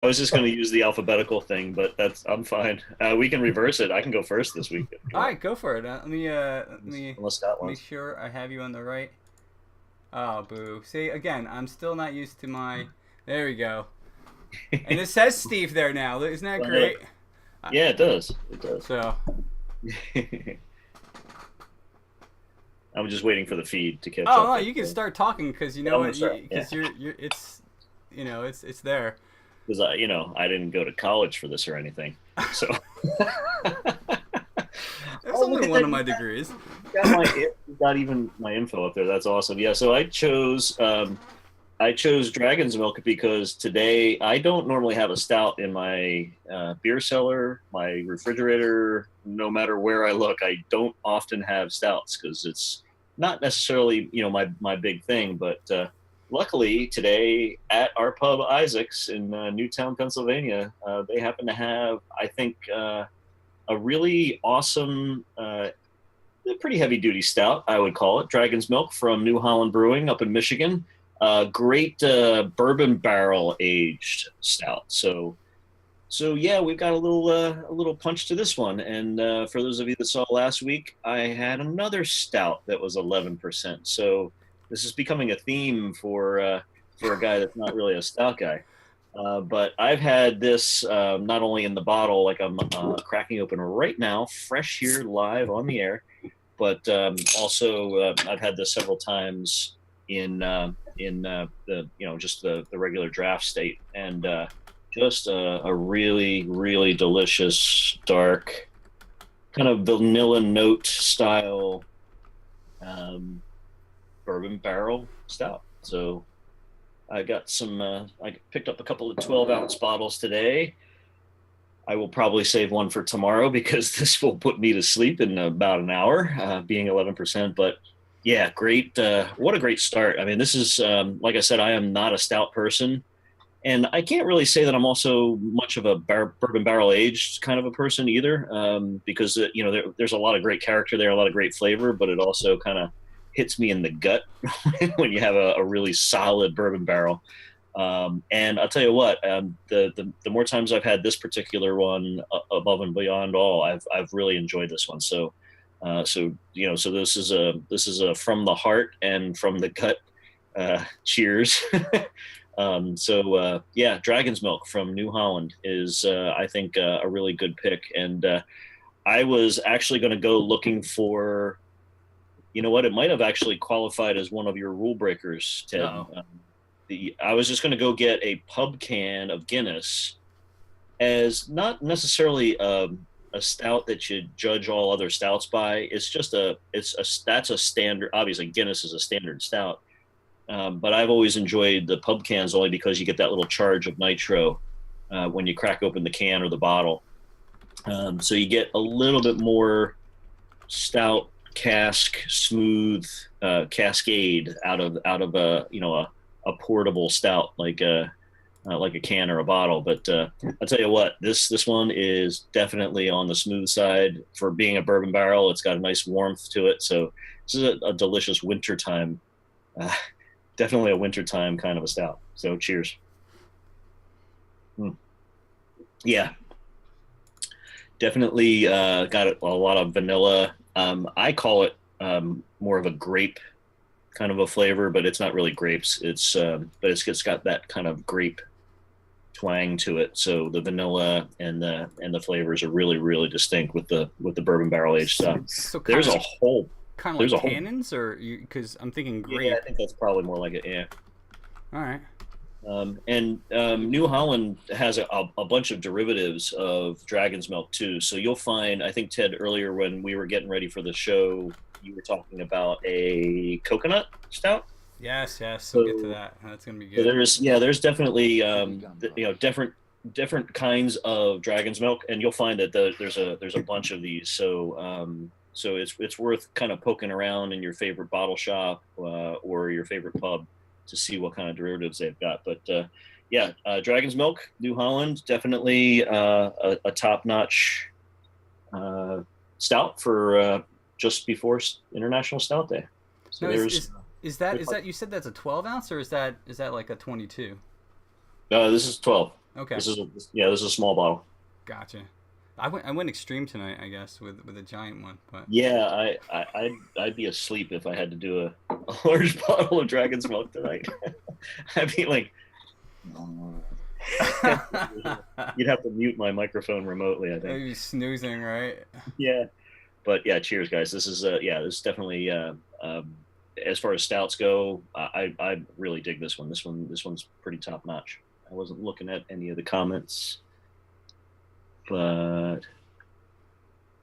I was just going to use the alphabetical thing, but I'm fine. We can reverse it. I can go first this week if you All want. right, go for it. Let me Unless Scott make wants. sure I have you on the right. Oh, boo. See, again, I'm still not used to my. There we go. And it says Steve there now. Isn't that Well, great? Uh, yeah, it does. It does. So, I'm just waiting for the feed to catch oh up. no, But you can start talking because you yeah, know I'm gonna what? start. Yeah, Because you're it's it's there. because I didn't go to college for this or anything. So, It's oh, only look at one that! of my degrees. You got even my info up there. That's awesome. Yeah. So I chose Dragon's Milk because today I don't normally have a stout in my beer cellar, my refrigerator. No matter where I look, I don't often have stouts because it's not necessarily my big thing. But luckily today at our pub Isaac's in Newtown, Pennsylvania, they happen to have I think a really awesome. Pretty heavy duty stout, I would call it. Dragon's Milk from New Holland Brewing up in Michigan. Great bourbon barrel aged stout. So yeah, we've got a little punch to this one. And for those of you that saw last week, I had another stout that was 11%. So this is becoming a theme for a guy that's not really a stout guy. But I've had this not only in the bottle, like I'm cracking open right now, fresh here live on the air, but also I've had this several times in the just the regular draft state, and just a really really delicious dark kind of vanilla note style um, bourbon barrel stout. So I got some. I picked up a couple of 12-ounce bottles today. I will probably save one for tomorrow because this will put me to sleep in about an hour, being 11%. But yeah, great. What a great start. I mean, this is, like I said, I am not a stout person. And I can't really say that I'm also much of a bourbon barrel aged kind of a person either, because, there's a lot of great character there, a lot of great flavor, but it also kind of hits me in the gut when you have a really solid bourbon barrel. And I'll tell you what, the more times I've had this particular one above and beyond all, I've really enjoyed this one. So this is a from the heart and from the gut. Cheers. Yeah, Dragon's Milk from New Holland is I think a really good pick. And I was actually going to go looking for, you know what, it might have actually qualified as one of your rule breakers, Ted. Oh, I was just going to go get a pub can of Guinness as not necessarily a stout that you judge all other stouts by. That's a standard. Obviously, Guinness is a standard stout, but I've always enjoyed the pub cans only because you get that little charge of nitro when you crack open the can or the bottle. So you get a little bit more stout cask smooth cascade out of a portable stout like a can or a bottle. But I'll tell you what, this one is definitely on the smooth side for being a bourbon barrel. It's got a nice warmth to it, so this is a delicious wintertime, uh, definitely a wintertime kind of a stout. So cheers. Mm. Yeah, definitely got a lot of vanilla. I call it more of a grape kind of a flavor, but it's not really grapes. It's got that kind of grape twang to it. So the vanilla and the flavors are really really distinct with the bourbon barrel aged stuff. so kind There's of a whole kind of there's like a whole cannons, or because I'm thinking yeah, I grape. think that's probably more like it. Yeah. All right. And New Holland has a bunch of derivatives of Dragon's Milk too. So you'll find, I think Ted earlier when we were getting ready for the show, you were talking about a coconut stout. Yes, yes. We'll get to So, that. That's gonna be so good. there's definitely different kinds of Dragon's Milk, and you'll find that there's a bunch of these. So it's worth kind of poking around in your favorite bottle shop or your favorite pub to see what kind of derivatives they've got. But yeah, Dragon's Milk, New Holland, definitely a top-notch stout for just before International Stout Day. So No, there's is that you said that's a 12 ounce, or is that like a 22? this is 12. Okay. This is a small bottle. Gotcha. I went extreme tonight, I guess, with a giant one, but Yeah, I'd be asleep if I had to do a large bottle of Dragon's Milk tonight. I'd be like, you'd have to mute my microphone remotely, I think. maybe snoozing, right? Yeah, but yeah, cheers, guys. This is this is definitely as far as stouts go, I really dig this one. This one's pretty top notch. I wasn't looking at any of the comments, but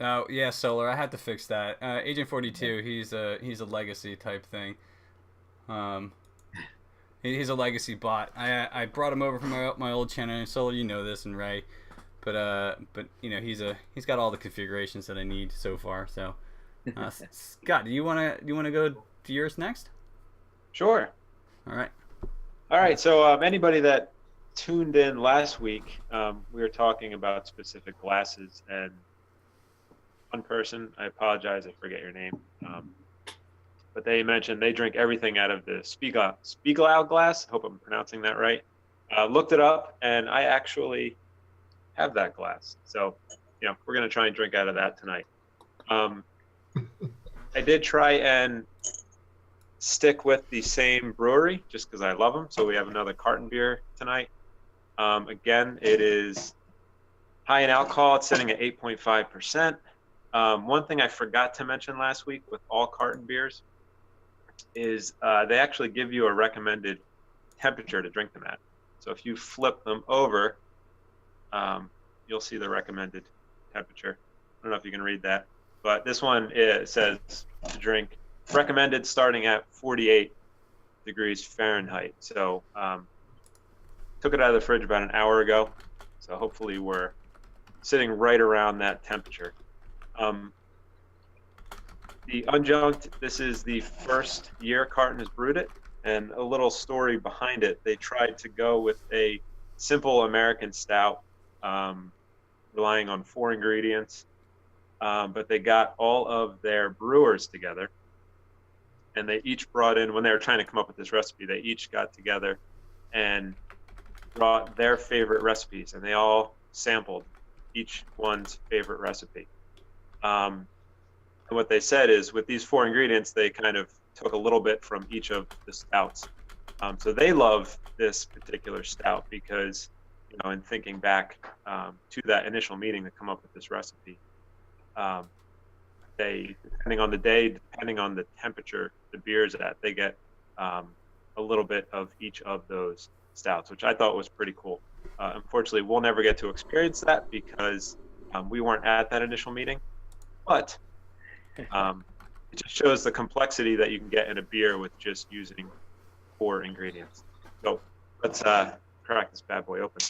Oh yeah, Solar. I had to fix that. Agent 42. He's a legacy type thing. Um, he's a legacy bot. I brought him over from my old channel. And Solar, you know this, and Ray, but you know he's got all the configurations that I need so far. So, Scott, do you wanna go to yours next? Sure. All right. All right. So anybody that tuned in last week, we were talking about specific glasses, and one person, I apologize, I forget your name, but they mentioned they drink everything out of the Spiegelau glass. Hope I'm pronouncing that right. Looked it up, and I actually have that glass. So, we're going to try and drink out of that tonight. I did try and stick with the same brewery just because I love them. So we have another Carton beer tonight. Again, it is high in alcohol. It's sitting at 8.5%. One thing I forgot to mention last week with all Carton beers is they actually give you a recommended temperature to drink them at. So if you flip them over, you'll see the recommended temperature. I don't know if you can read that, but this one, it says to drink recommended starting at 48 degrees Fahrenheit. So took it out of the fridge about an hour ago. So hopefully we're sitting right around that temperature. The Unjunct, this is the first year Carton has brewed it, and a little story behind it. They tried to go with a simple American stout, relying on 4 ingredients, but they got all of their brewers together, and they each brought in, when they were trying to come up with this recipe, they each got together and brought their favorite recipes, and they all sampled each one's favorite recipe. And what they said is with these 4 ingredients, they kind of took a little bit from each of the stouts. So they love this particular stout because, in thinking back to that initial meeting to come up with this recipe, they, depending on the day, depending on the temperature the beer is at, they get a little bit of each of those stouts, which I thought was pretty cool. Unfortunately, we'll never get to experience that because we weren't at that initial meeting, but it just shows the complexity that you can get in a beer with just using 4 ingredients. So let's crack this bad boy open.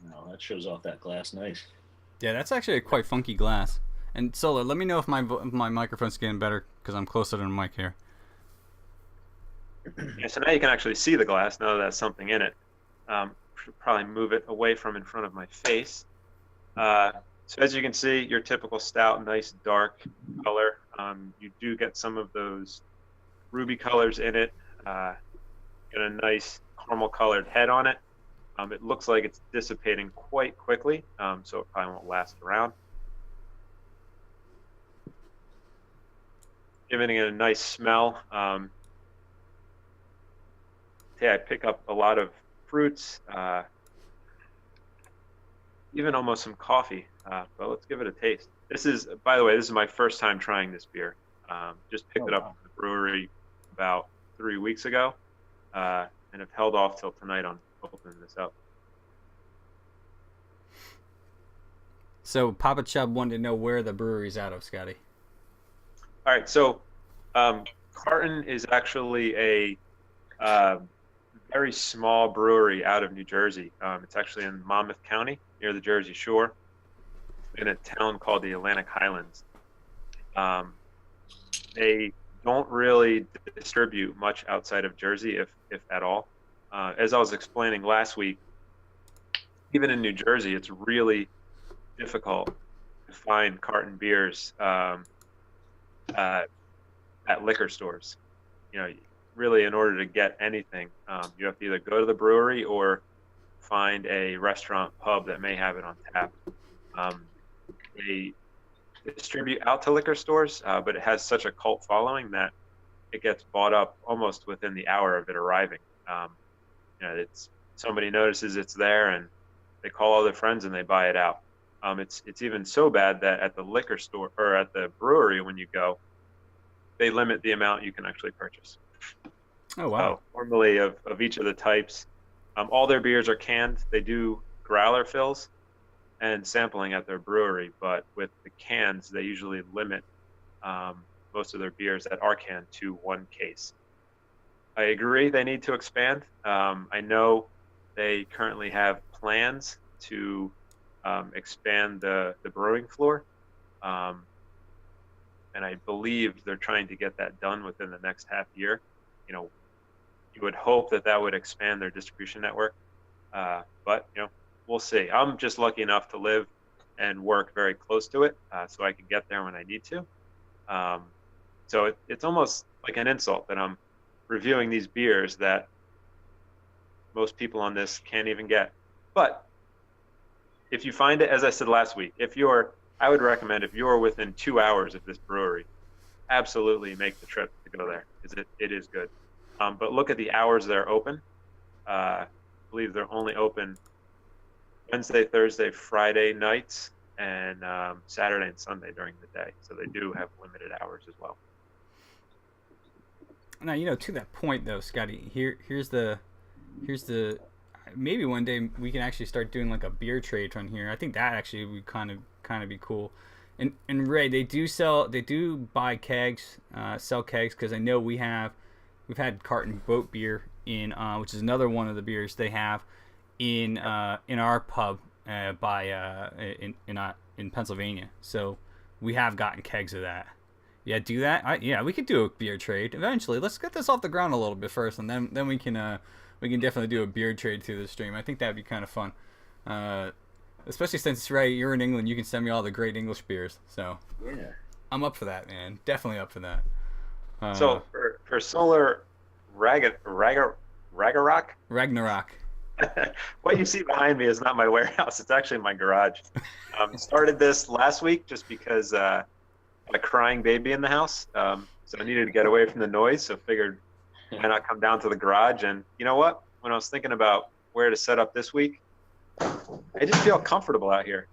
No, that shows off that glass nice. Yeah, that's actually a quite funky glass. And Solar, let me know if my microphone's getting better because I'm closer to the mic here. Yeah, so now you can actually see the glass now that there's something in it. Should probably move it away from in front of my face. So as you can see, your typical stout, nice dark color. You do get some of those ruby colors in it. Get a nice caramel colored head on it. It looks like it's dissipating quite quickly, so it probably won't last around. Giving it a nice smell. I pick up a lot of fruits, even almost some coffee, but let's give it a taste. This is, by the way, this is my first time trying this beer. Just picked it up at the brewery about 3 weeks ago, and have held off till tonight on opening this up. So Papa Chubb wanted to know where the brewery's out of, Scotty. All right, so Carton is actually a very small brewery out of New Jersey. It's actually in Monmouth County near the Jersey Shore in a town called the Atlantic Highlands. They don't really distribute much outside of Jersey, if at all. As I was explaining last week, even in New Jersey, it's really difficult to find Carton beers at liquor stores. Really, in order to get anything, you have to either go to the brewery or find a restaurant, pub that may have it on tap. They distribute out to liquor stores, but it has such a cult following that it gets bought up almost within the hour of it arriving. It's somebody notices it's there and they call all their friends and they buy it out. It's even so bad that at the liquor store or at the brewery, when you go, they limit the amount you can actually purchase. Oh, wow. Normally of each of the types, all their beers are canned. They do growler fills and sampling at their brewery, but with the cans, they usually limit most of their beers that are canned to one case. I agree they need to expand. I know they currently have plans to expand the brewing floor. And I believe they're trying to get that done within the next half year. You would hope that would expand their distribution network. But, we'll see. I'm just lucky enough to live and work very close to it, so I can get there when I need to. So it's almost like an insult that I'm reviewing these beers that most people on this can't even get. But if you find it, as I said last week, I would recommend if you're within 2 hours of this brewery, absolutely make the trip to go there, because it is good. But look at the hours they're open. I believe they're only open Wednesday, Thursday, Friday nights, and Saturday and Sunday during the day. So they do have limited hours as well. Now, to that point though, Scotty, here's the maybe one day we can actually start doing like a beer trade from here. I think that actually would kind of be cool. And Ray, they do buy kegs, sell kegs, because I know we've had Carton boat beer in, which is another one of the beers they have in our pub in Pennsylvania. So we have gotten kegs of that. Yeah, do that. We could do a beer trade eventually. Let's get this off the ground a little bit first, and then we can definitely do a beer trade through the stream. I think that'd be kind of fun. Especially since, Ray, you're in England, you can send me all the great English beers. So Yeah. I'm up for that, man. Definitely up for that. So for Solar Ragnarok, what you see behind me is not my warehouse. It's actually my garage. Started this last week just because I had a crying baby in the house. So I needed to get away from the noise. So figured why not come down to the garage. And you know what? When I was thinking about where to set up this week, I just feel comfortable out here.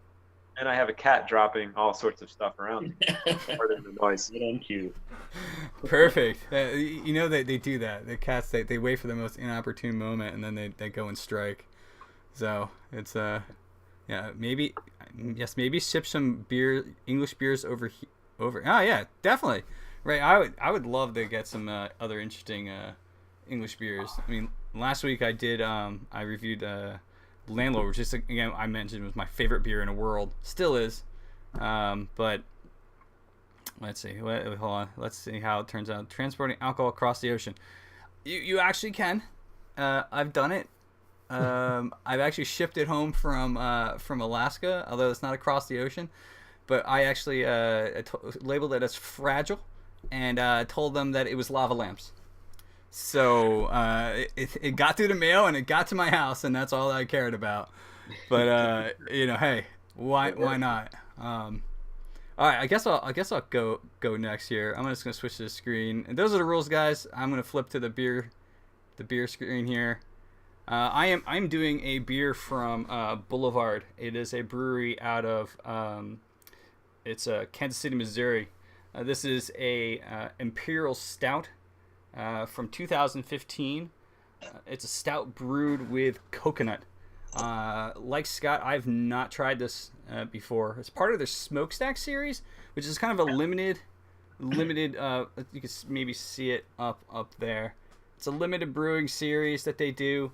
And I have a cat dropping all sorts of stuff around. Part of the noise. Cute. Perfect. They do that. The cats, they wait for the most inopportune moment, and then they go and strike. So it's maybe ship some English beers over. Oh yeah, definitely. Right. I would love to get some other interesting English beers. I mean, last week I did I reviewed Landlord, which is, again, I mentioned was my favorite beer in the world, still is. But let's see. Hold on. Let's see how it turns out. Transporting alcohol across the ocean. You actually can. I've done it. I've actually shipped it home from Alaska, although it's not across the ocean. But I actually labeled it as fragile and told them that it was lava lamps. So it got through the mail and it got to my house, and that's all I cared about. But hey, why not? All right, I guess I'll go next here. I'm just gonna switch to the screen, and those are the rules, guys. I'm gonna flip to the beer screen here. I'm doing a beer from Boulevard. It is a brewery out of it's Kansas City, Missouri. This is a Imperial Stout. From 2015. It's a stout brewed with coconut. Like Scott, I've not tried this before. It's part of their smokestack series, which is kind of a limited. You can maybe see it up there. It's a limited brewing series that they do.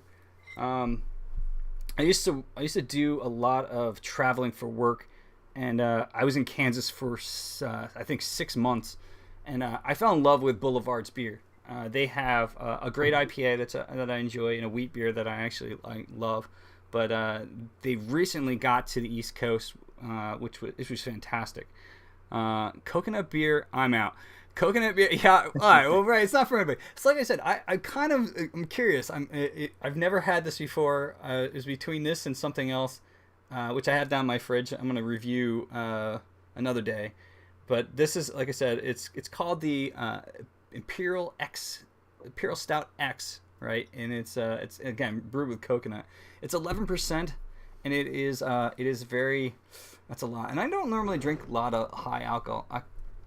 I used to do a lot of traveling for work, and I was in Kansas for I think 6 months, and I fell in love with Boulevard's beer. They have a great IPA that I enjoy, and a wheat beer that I actually love. But they recently got to the East Coast, which was fantastic. Coconut beer, I'm out. Coconut beer, yeah. All right, well, right. It's not for everybody. It's like I said. I'm curious. I've never had this before. It's between this and something else, which I have down my fridge. I'm gonna review another day. But this is, like I said, it's called the Imperial Stout X, right? And it's again brewed with coconut. It's 11%, and it is very. That's a lot. And I don't normally drink a lot of high alcohol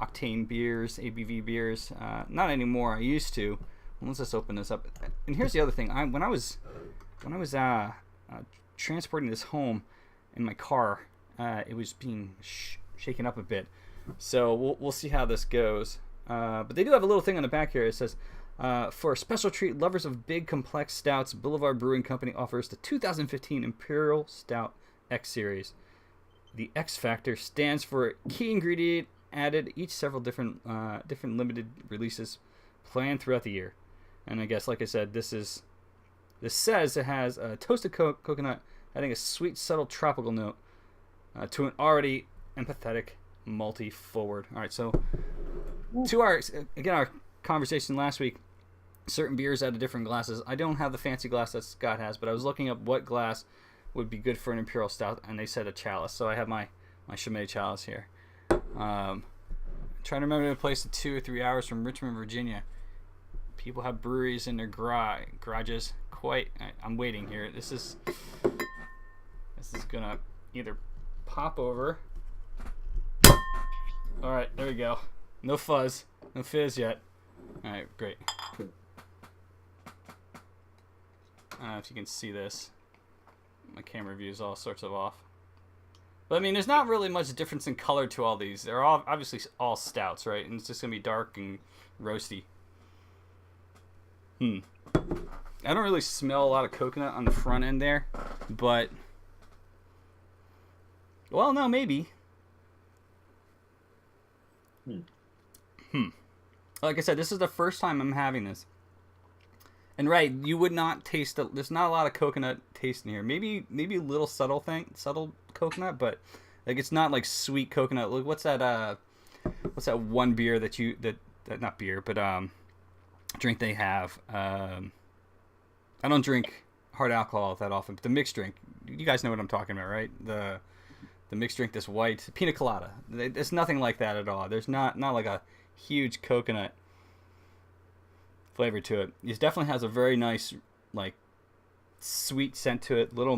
octane beers, ABV beers. Not anymore. I used to. Let's just open this up. And here's the other thing. When I was transporting this home in my car, it was being shaken up a bit. So we'll see how this goes. But they do have a little thing on the back here. It says, for a special treat, lovers of big, complex stouts, Boulevard Brewing Company offers the 2015 Imperial Stout X Series. The X Factor stands for key ingredient added, each several different limited releases planned throughout the year. And I guess, like I said, this says it has a toasted coconut, adding a sweet, subtle tropical note to an already empathetic malty forward. All right, so to our conversation last week, certain beers out of different glasses. I don't have the fancy glass that Scott has, but I was looking up what glass would be good for an Imperial Stout, and they said a chalice. So I have my Chimay chalice here. Trying to remember the place 2 or 3 hours from Richmond, Virginia. People have breweries in their garages. I'm waiting here. This is gonna either pop over. All right, there we go. No fuzz, no fizz yet. All right, great. I don't know if you can see this. My camera view is all sorts of off. But I mean, there's not really much difference in color to all these. They're all obviously all stouts, right? And it's just gonna be dark and roasty. I don't really smell a lot of coconut on the front end there, but well, no, maybe. Like I said, this is the first time I'm having this. And right, you would not taste there's not a lot of coconut taste in here. Maybe a little subtle coconut, but like it's not like sweet coconut. Look, what's that one beer that not beer, but drink they have. I don't drink hard alcohol that often, but the mixed drink, you guys know what I'm talking about, right? The mixed drink, this white pina colada. It's nothing like that at all. There's not like a huge coconut flavor to it. It definitely has a very nice, like, sweet scent to it. Little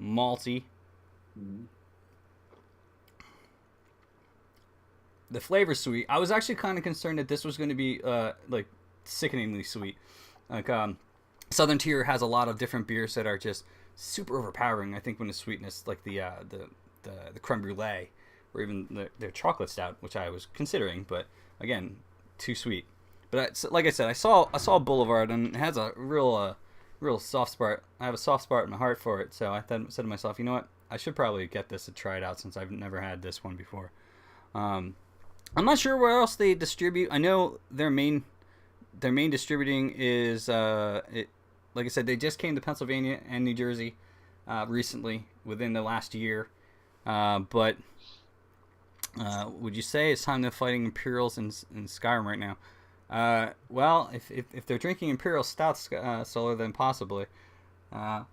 malty. The flavor's sweet. I was actually kind of concerned that this was going to be like sickeningly sweet. Like Southern Tier has a lot of different beers that are just super overpowering. I think when the sweetness, like the creme brulee, or even their chocolate stout, which I was considering, but again, too sweet. But like I said, I saw Boulevard, and it has a real soft spot. I have a soft spot in my heart for it. So I said to myself, you know what? I should probably get this and try it out, since I've never had this one before. I'm not sure where else they distribute. I know their main distributing is like I said, they just came to Pennsylvania and New Jersey recently, within the last year. But would you say it's time they're fighting Imperials in Skyrim right now? Well, if they're drinking Imperial Stouts, Solar, then possibly. Yeah,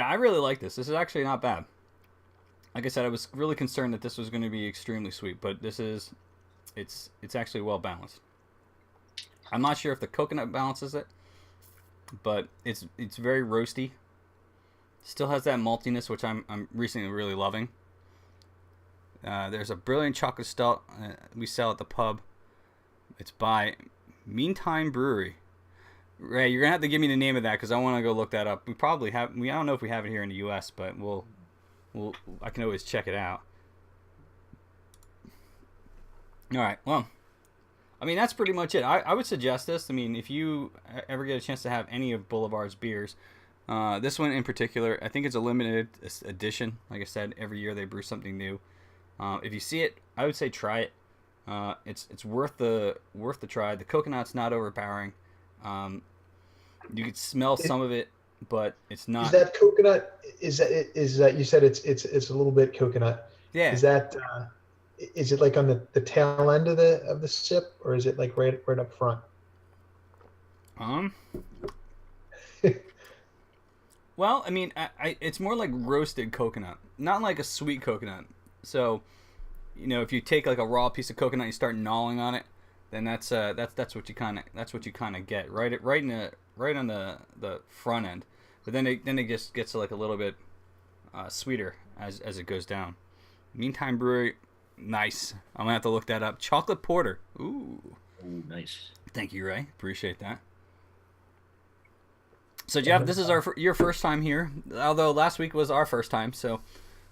I really like this. This is actually not bad. Like I said, I was really concerned that this was going to be extremely sweet, but it's actually well balanced. I'm not sure if the coconut balances it, but it's very roasty. Still has that maltiness, which I'm recently really loving. There's a brilliant chocolate stout we sell at the pub. It's by Meantime Brewery. Ray, you're gonna have to give me the name of that, because I want to go look that up. We probably have. I don't know if we have it here in the U.S., but I can always check it out. All right. Well, I mean, that's pretty much it. I would suggest this. I mean, if you ever get a chance to have any of Boulevard's beers, this one in particular, I think it's a limited edition. Like I said, every year they brew something new. If you see it, I would say try it. It's worth the try. The coconut's not overpowering. You could smell some of it, but it's not. Is that coconut? Is that you said it's a little bit coconut? Yeah. Is that is it like on the tail end of the sip, or is it like right up front? Well, I mean, it's more like roasted coconut, not like a sweet coconut. So, if you take like a raw piece of coconut and you start gnawing on it, then that's what you kind of get right on the front end. But then it just gets like a little bit sweeter as it goes down. Meantime Brewery, nice. I'm gonna have to look that up. Chocolate porter. Ooh, nice. Thank you, Ray. Appreciate that. So Jeff, this is your first time here, although last week was our first time. So,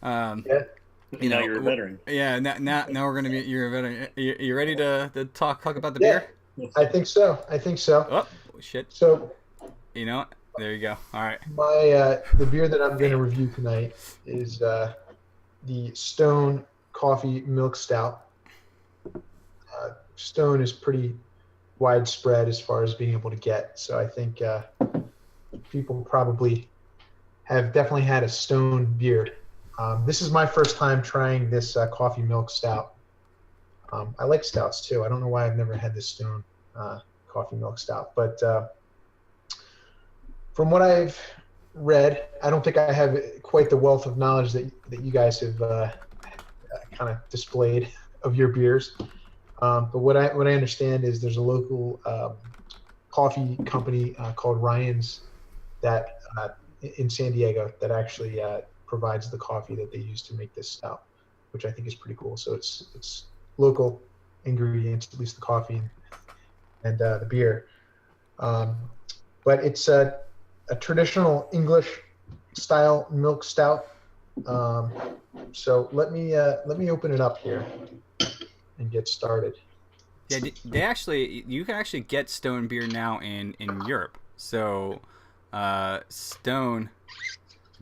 now you're a veteran. Yeah, now we're gonna be. You're a veteran. You ready to talk about the beer? I think so. Oh shit. So, there you go. All right. The beer that I'm going to review tonight is the Stone Coffee Milk Stout. Stone is pretty widespread as far as being able to get, so I think people probably have definitely had a Stone beer. This is my first time trying this coffee milk stout. I like stouts too. I don't know why I've never had this Stone coffee milk stout, but from what I've read, I don't think I have quite the wealth of knowledge that you guys have kind of displayed of your beers. But what I understand is there's a local coffee company called Ryan's that in San Diego that actually provides the coffee that they use to make this stout, which I think is pretty cool. So it's local ingredients, at least the coffee and the beer. But it's a traditional English style milk stout. So let me open it up here and get started. Yeah, you can actually get Stone beer now in Europe. So Stone,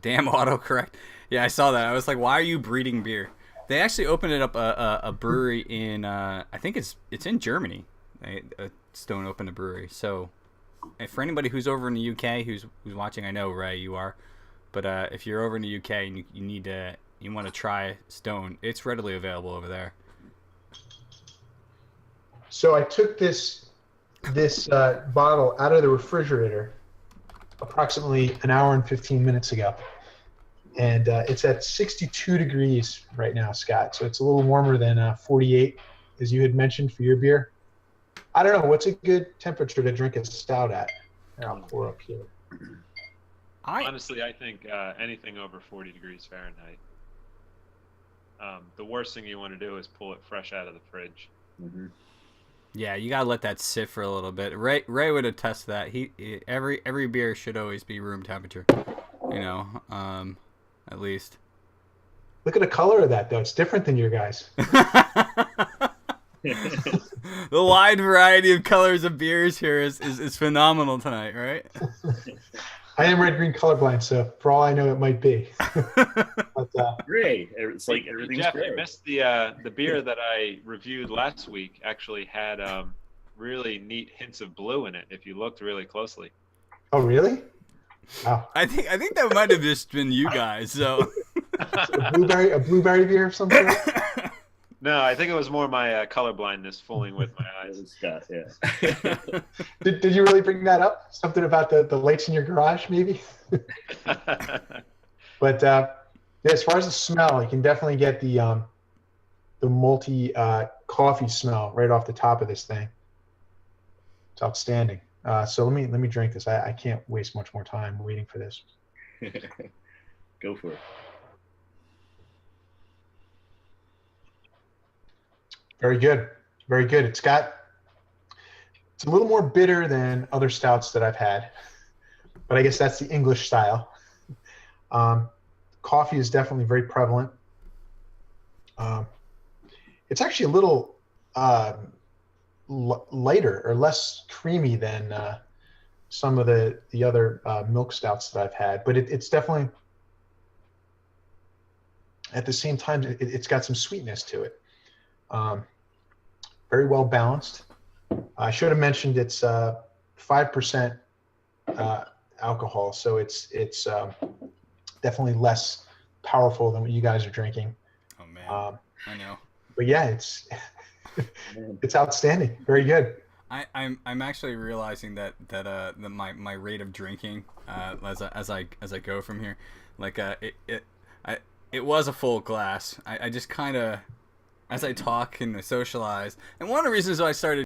damn autocorrect. Yeah, I saw that. I was like, why are you breeding beer? They actually opened it up a brewery in I think it's in Germany. Stone opened a brewery. So for anybody who's over in the UK who's watching, I know Ray you are, but if you're over in the UK and you want to try Stone, it's readily available over there. So I took this bottle out of the refrigerator approximately an hour and 15 minutes ago, and it's at 62 degrees right now, Scott. So it's a little warmer than 48, as you had mentioned for your beer. I don't know, what's a good temperature to drink a stout at? Here, I'll pour up here. Honestly, I think anything over 40 degrees Fahrenheit. The worst thing you want to do is pull it fresh out of the fridge. Mm-hmm. Yeah, you gotta let that sit for a little bit. Ray would attest to that. Every beer should always be room temperature. At least. Look at the color of that, though. It's different than your guys. The wide variety of colors of beers here is phenomenal tonight, right? I am red-green colorblind, so for all I know, it might be. But, gray. It's like everything's Jeff, gray. you missed the beer that I reviewed last week. Actually had really neat hints of blue in it. If you looked really closely. Oh, really? Wow. I think that might have just been you guys. So a blueberry beer of some sort. No, I think it was more my color blindness fooling with my eyes. Scott, yeah. Did you really bring that up? Something about the lights in your garage, maybe? But as far as the smell, you can definitely get the malty coffee smell right off the top of this thing. It's outstanding. So let me drink this. I can't waste much more time waiting for this. Go for it. Very good. Very good. It's a little more bitter than other stouts that I've had, but I guess that's the English style. Coffee is definitely very prevalent. It's actually a little lighter or less creamy than some of the other milk stouts that I've had, but it's definitely, at the same time, it's got some sweetness to it. Very well balanced. I should have mentioned it's 5% alcohol, so it's definitely less powerful than what you guys are drinking. Oh man. I know. But yeah, it's outstanding. Very good. I'm actually realizing that my rate of drinking as I go from here, like it was a full glass. I just kind of, as I talk and socialize, and one of the reasons why I started